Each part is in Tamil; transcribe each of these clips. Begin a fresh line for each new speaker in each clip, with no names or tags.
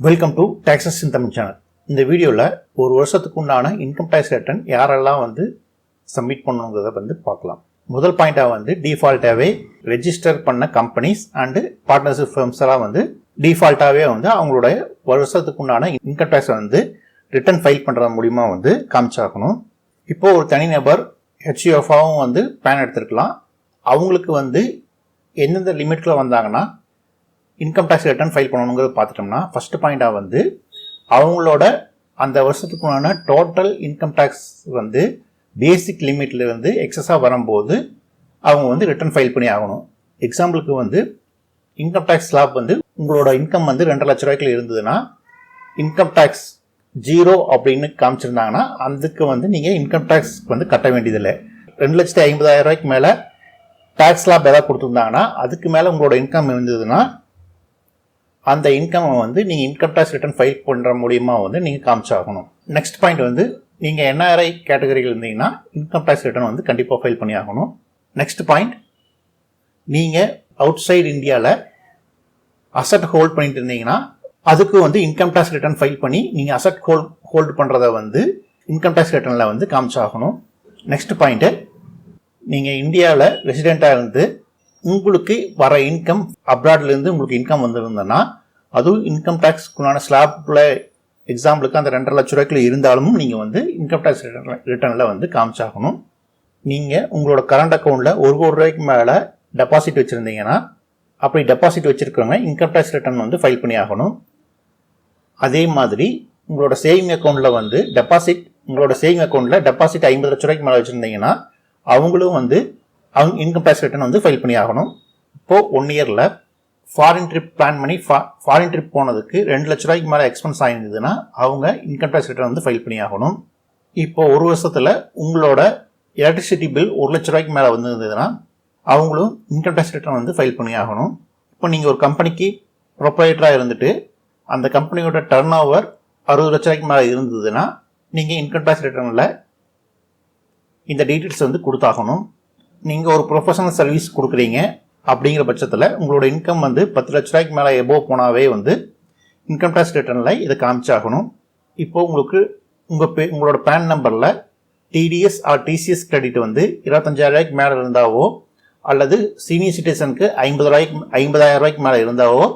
Welcome to taxes in Tamil channel. இந்த வீடியோவில் ஒரு வருஷத்துக்கு உண்டான இன்கம் டேக்ஸ் ரிட்டர்ன் யாரெல்லாம் சப்மிட் பண்ணணுங்கிறத பார்க்கலாம். முதல் பாயிண்டாக டிஃபால்ட்டாகவே ரெஜிஸ்டர் பண்ண கம்பெனிஸ் அண்டு பார்ட்னர்ஷிப் ஃபர்ம்ஸ் எல்லாம் டிஃபால்ட்டாகவே அவங்களோட வருஷத்துக்கு உண்டான இன்கம் டேக்ஸ் ரிட்டர்ன் ஃபைல் பண்ணுறது மூலிமா காமிச்சாகணும். இப்போது ஒரு தனிநபர் ஹெச்யூஎஃபாவும் பேன் எடுத்துருக்கலாம். அவங்களுக்கு எந்தெந்த லிமிட்டில் வந்தாங்கன்னா இன்கம் டேக்ஸ் ரிட்டர்ன் ஃபைல் பண்ணணுங்கிறது பார்த்துட்டோம்னா, ஃபஸ்ட்டு பாயிண்டாக அவங்களோட அந்த வருஷத்துக்குள்ளான டோட்டல் இன்கம் டேக்ஸ் பேசிக் லிமிட்லேருந்து எக்ஸஸாக வரும்போது அவங்க ரிட்டர்ன் ஃபைல் பண்ணி ஆகணும். எக்ஸாம்பிளுக்கு இன்கம் டேக்ஸ் ஸ்லாப் உங்களோட இன்கம் 2 லட்ச ரூபாய்க்குள்ள இருந்ததுன்னா இன்கம் டேக்ஸ் 0 அப்படின்னு காமிச்சிருந்தாங்கன்னா அதுக்கு நீங்கள் இன்கம் டேக்ஸ் கட்ட வேண்டியதில்லை. 2,50,000 ரூபாய்க்கு மேலே டேக்ஸ் ஸ்லாப் ஏதாவது கொடுத்துருந்தாங்கன்னா அதுக்கு மேலே உங்களோட இன்கம் இருந்ததுன்னா அந்த இன்கம் நீங்கள் இன்கம் டேக்ஸ் ரிட்டர்ன் ஃபைல் பண்ணுற மூலியமா நீங்கள் காமிச்சாகணும். நெக்ஸ்ட் பாயிண்ட் நீங்கள் என்ஆர்ஐ கேட்டகரியில் இருந்தீங்கன்னா இன்கம் டேக்ஸ் ரிட்டர்ன் கண்டிப்பாக ஃபைல் பண்ணி ஆகணும். நெக்ஸ்ட் பாயிண்ட், நீங்கள் அவுட் சைடு இந்தியாவில் அசட் ஹோல்ட் பண்ணிட்டு இருந்தீங்கன்னா அதுக்கு இன்கம் டேக்ஸ் ரிட்டர்ன் ஃபைல் பண்ணி நீங்கள் அசட் ஹோல்டு பண்ணுறத இன்கம் டேக்ஸ் ரிட்டர்னில் காமிச்சாகணும். நெக்ஸ்ட் பாயிண்ட்டு, நீங்கள் இந்தியாவில் ரெசிடெண்ட்டாக இருந்து உங்களுக்கு வர இன்கம் அப்ராட்லேருந்து உங்களுக்கு இன்கம் வந்திருந்ததுன்னா அதுவும் இன்கம் டேக்ஸ்க்குள்ளான ஸ்லாப்பில் எக்ஸாம்பிளுக்கு அந்த 2.5 லட்ச ரூபாய்க்குள்ள இருந்தாலும் நீங்கள் இன்கம் டேக்ஸ் ரிட்டர்னில் காமிச்சாகணும். நீங்கள் உங்களோட கரண்ட் அக்கௌண்ட்டில் 1 கோடி ரூபாய்க்கு மேலே டெபாசிட் வச்சுருந்தீங்கன்னா அப்படி டெபாசிட் வச்சுருக்கவங்க இன்கம் டேக்ஸ் ரிட்டர்ன் ஃபைல் பண்ணி ஆகணும். அதே மாதிரி உங்களோட சேவிங் அக்கௌண்ட்டில் உங்களோட சேவிங் அக்கௌண்ட்டில் டெபாசிட் 50 லட்ச ரூபாய்க்கு மேலே வச்சுருந்தீங்கன்னா அவங்களும் அவங்க இன்கம் டேக்ஸ் ரிட்டர்ன் ஃபைல் பண்ணி ஆகணும். இப்போது 1 இயரில் ஃபாரின் ட்ரிப் பிளான் பண்ணி ஃபாரின் ட்ரிப் போனதுக்கு 2 லட்ச ரூபாய்க்கு மேலே எக்ஸ்பென்ஸ் ஆகிருந்ததுன்னா அவங்க இன்கம் டேக்ஸ் ரிட்டர்ன் ஃபைல் பண்ணி ஆகணும். இப்போ ஒரு வருஷத்தில் உங்களோட எலக்ட்ரிசிட்டி பில் 1 லட்ச ரூபாய்க்கு மேலே வந்திருந்ததுன்னா அவங்களும் இன்கம் டேக்ஸ் ரிட்டர்ன் ஃபைல் பண்ணி ஆகணும். இப்போ நீங்கள் ஒரு கம்பெனிக்கு ப்ரொப்ரைட்டராக இருந்துட்டு அந்த கம்பெனியோட டர்ன் ஓவர் 60 லட்ச ரூபாய்க்கு மேலே இருந்ததுன்னா நீங்கள் இன்கம் டேக்ஸ் ரிட்டர்னில் இந்த டீட்டெயில்ஸ் கொடுத்தாகணும். நீங்கள் ஒரு ப்ரொஃபஷனல் சர்வீஸ் கொடுக்குறீங்க அப்படிங்கிற பட்சத்தில் உங்களோட இன்கம் 10 லட்ச ரூபாய்க்கு மேலே எபோவ் போனாவே இன்கம் டேக்ஸ் ரிட்டர்னில் இதை காமிச்சாகணும். இப்போது உங்களுக்கு உங்களோட பேன் நம்பரில் டிடிஎஸ் ஆர் டிசிஎஸ் கிரெடிட் 25,000 ரூபாய்க்கு மேலே இருந்தாவோ அல்லது சீனியர் சிட்டிசனுக்கு 50,000 ரூபாய்க்கு மேலே இருந்தாவோ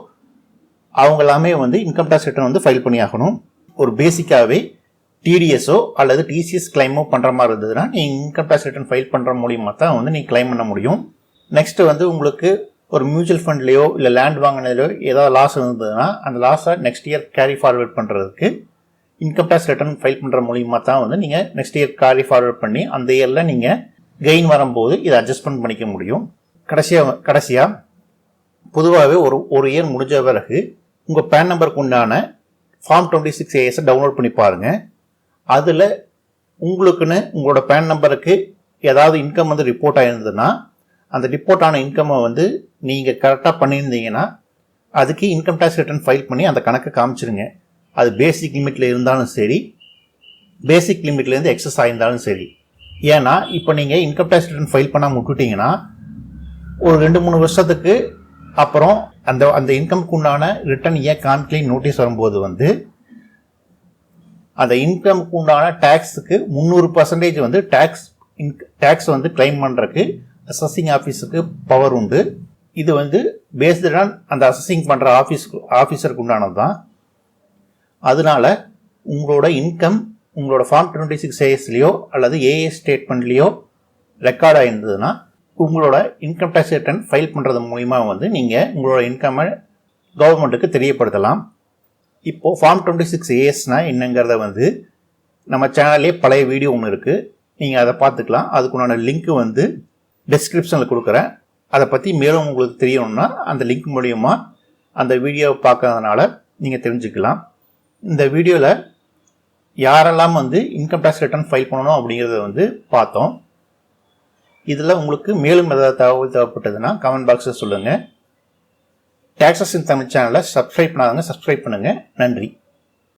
அவங்க எல்லாமே இன்கம் டேக்ஸ் ரிட்டர்ன் ஃபைல் பண்ணி ஆகணும். ஒரு பேசிக்காகவே டிடிஎஸோ அல்லது டிசிஎஸ் கிளைமோ பண்ணுற மாதிரி இருந்ததுன்னா நீங்கள் இன்கம் டேக்ஸ் ரிட்டர்ன் ஃபைல் பண்ணுற மூலியமாக தான் நீங்கள் கிளைம் பண்ண முடியும். நெக்ஸ்ட்டு உங்களுக்கு ஒரு மியூச்சுவல் ஃபண்ட்லேயோ இல்லை லேண்ட் வாங்கினதுலையோ ஏதாவது லாஸ் இருந்ததுன்னா அந்த லாஸை நெக்ஸ்ட் இயர் கேரி ஃபார்வர்ட் பண்ணுறதுக்கு இன்கம் டேக்ஸ் ரிட்டர்ன் ஃபைல் பண்ணுற மூலியமாக தான் நீங்கள் நெக்ஸ்ட் இயர் கேரி ஃபார்வர்ட் பண்ணி அந்த இயரில் நீங்கள் கெயின் வரும்போது இதை அட்ஜஸ்ட்மெண்ட் பண்ணிக்க முடியும். கடைசியாக பொதுவாகவே ஒரு இயர் முடிஞ்ச பிறகு உங்கள் பேன் நம்பருக்கு உண்டான ஃபார்ம் 26AS டவுன்லோட் பண்ணி பாருங்கள். அதில் உங்களுக்குன்னு உங்களோட பேன் நம்பருக்கு ஏதாவது இன்கம் ரிப்போர்ட் ஆகிருந்ததுன்னா அந்த ரிப்போர்ட் ஆன இன்கம்மை நீங்கள் கரெக்டாக பண்ணியிருந்தீங்கன்னா அதுக்கு இன்கம் டேக்ஸ் ரிட்டர்ன் ஃபைல் பண்ணி அந்த கணக்கை காமிச்சிருங்க. அது பேசிக் லிமிட்டில் இருந்தாலும் சரி, பேசிக் லிமிட்லேருந்து எக்ஸஸ் ஆகியிருந்தாலும் சரி. ஏன்னா இப்போ நீங்கள் இன்கம் டேக்ஸ் ரிட்டர்ன் ஃபைல் பண்ணாமல் விட்டுட்டிங்கன்னா ஒரு 2-3 வருஷத்துக்கு அப்புறம் அந்த இன்கம்க்கு உண்டான ரிட்டர்ன் ஏன் காமிக்கலைன்னு நோட்டீஸ் வரும்போது அந்த இன்கம்க்கு உண்டான டேக்ஸுக்கு 300% டேக்ஸ் கிளைம் பண்ணுறதுக்கு அசஸிங் ஆஃபீஸுக்கு பவர் உண்டு. இது பேஸ்டு ஆன் அந்த அசஸிங் பண்ணுற ஆஃபீஸருக்கு உண்டானது தான். அதனால உங்களோட இன்கம் உங்களோட ஃபார்ம் 26ASலையோ அல்லது ஏஎஸ் ஸ்டேட்மெண்ட்லேயோ ரெக்கார்ட் ஆகிருந்ததுன்னா உங்களோட இன்கம் டேக்ஸ் ரிட்டர்ன் ஃபைல் பண்ணுறது மூலிமா நீங்கள் உங்களோட இன்கம்மை கவர்மெண்ட்டுக்கு தெரியப்படுத்தலாம். இப்போது ஃபார்ம் 26ASனா என்னங்கிறத நம்ம சேனல்லே பழைய வீடியோ ஒன்று இருக்குது, நீங்கள் அதை பார்த்துக்கலாம். அதுக்குண்டான லிங்க்கு டிஸ்கிரிப்ஷனில் கொடுக்குறேன். அதை பற்றி மேலும் உங்களுக்கு தெரியணும்னா அந்த லிங்க் மூலிமா அந்த வீடியோவை பார்க்கறதுனால நீங்கள் தெரிஞ்சுக்கலாம். இந்த வீடியோவில் யாரெல்லாம் இன்கம் டேக்ஸ் ரிட்டர்ன் ஃபைல் பண்ணணும் அப்படிங்கிறத பார்த்தோம். இதில் உங்களுக்கு மேலும் ஏதாவது தகவல் தேவைப்பட்டதுன்னா கமெண்ட் பாக்ஸில் சொல்லுங்கள். டாக்ஸஸ் இன் தமிழ் சேனலை சப்ஸ்கிரைப் பண்ணாதவங்க சப்ஸ்கிரைப் பண்ணுங்கள். நன்றி.